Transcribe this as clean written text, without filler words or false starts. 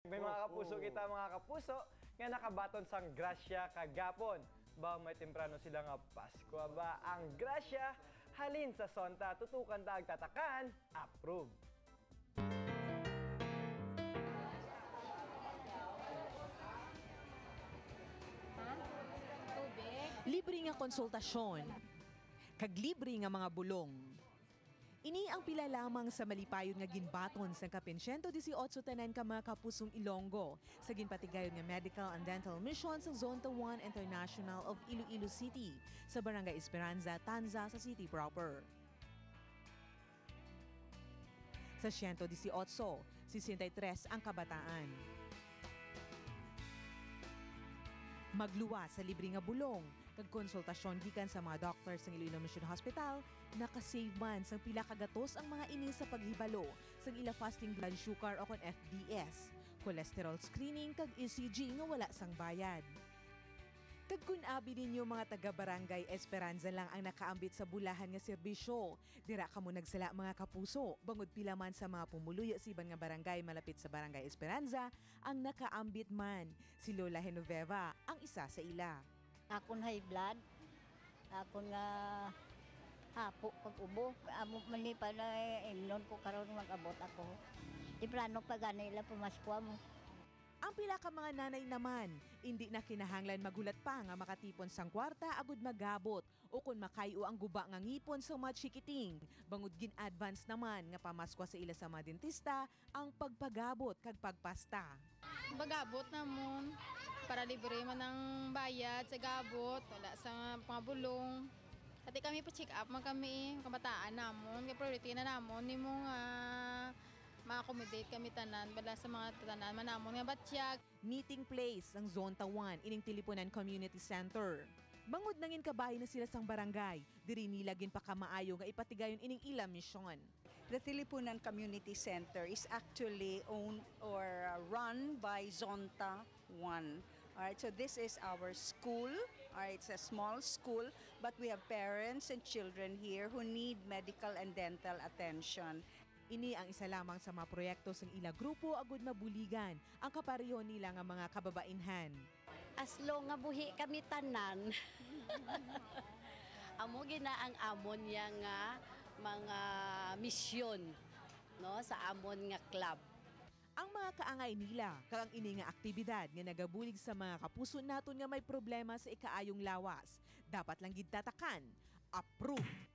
May mga kapuso kita mga kapuso nga nakabaton sang grasya kagapon. Ba may temprano sila nga Pasko ba ang grasya halin sa sonta tutukan ta agtatakan approve. Libre nga konsultasyon, kag libre nga mga bulong. Ini ang pila lamang sa malipayon nga ginbaton sa kapin 118 tanan ka mga kapusong Ilonggo sa ginpatigayon nga Medical and Dental Mission sa Zonta 1 International of Iloilo City sa Barangay Esperanza, Tanza sa city proper. Sa 118, 63 ang kabataan. Magluwa sa libre nga bulong kag konsultasyon gikan sa mga doctors ng Iloilo Mission Hospital, nakasave man sang pila kagatos ang mga ini sa paghibalo sang ila fasting blood sugar o kon FBS, cholesterol screening kag ECG nga wala sang bayad. Kag kun abi ninyo mga taga-barangay Esperanza lang ang nakaambit sa bulahan nga serbisyo, dira kamo nagsala mga kapuso, bangod pila man sa mga pumuluyo sa ibang nga barangay malapit sa Barangay Esperanza ang nakaambit man. Si Lola Genoveva ang isa sa ila. Akon high blood, akon nga hapo pag ubo, amo mali pa na imnon ko karon mag-abot ako. Iprano pa gani ila pumaskwa mo. Ang pila ka mga nanay naman, hindi na kinahanglan magulat pa nga makatipon sang kwarta agud magabot o kung makayo ang guba nga ngipon sa mga chikiting. Bangod gin-advance naman nga pamaskwa sa ila sa mga dentista ang pagpagabot kag pagpasta. Bagabot namon para libre man ang bayad sa gabot, wala sa pangabulong. Pati kami pa-check up man kami, kabataan namon, kay priority na namon nimong ma-accommodate kami tanan bala sa mga tanan man namon nga batsyag. Meeting place ang Zonta 1 ining Tilipunan Community Center. Bangod nangin kabahin na sila sang barangay, diri nila gin pa kamaayo nga ipatigayon ining ila misyon. The Tilipunan Community Center is actually owned or run by Zonta 1. Alright, so this is our school. Alright, it's a small school, but we have parents and children here who need medical and dental attention. Ini ang isa lamang sa mga proyekto sa ila grupo agud mabuligan ang kapareho nila nga mga kababainhan. Aslo nga buhi kami tanan. Amo gina ang amon nga mga misyon no sa amon nga club. Ang mga kaangay nila kag ang ini nga aktibidad nga nagabulig sa mga kapuso naton nga may problema sa ikaayong lawas, dapat lang gid tatakan, approve.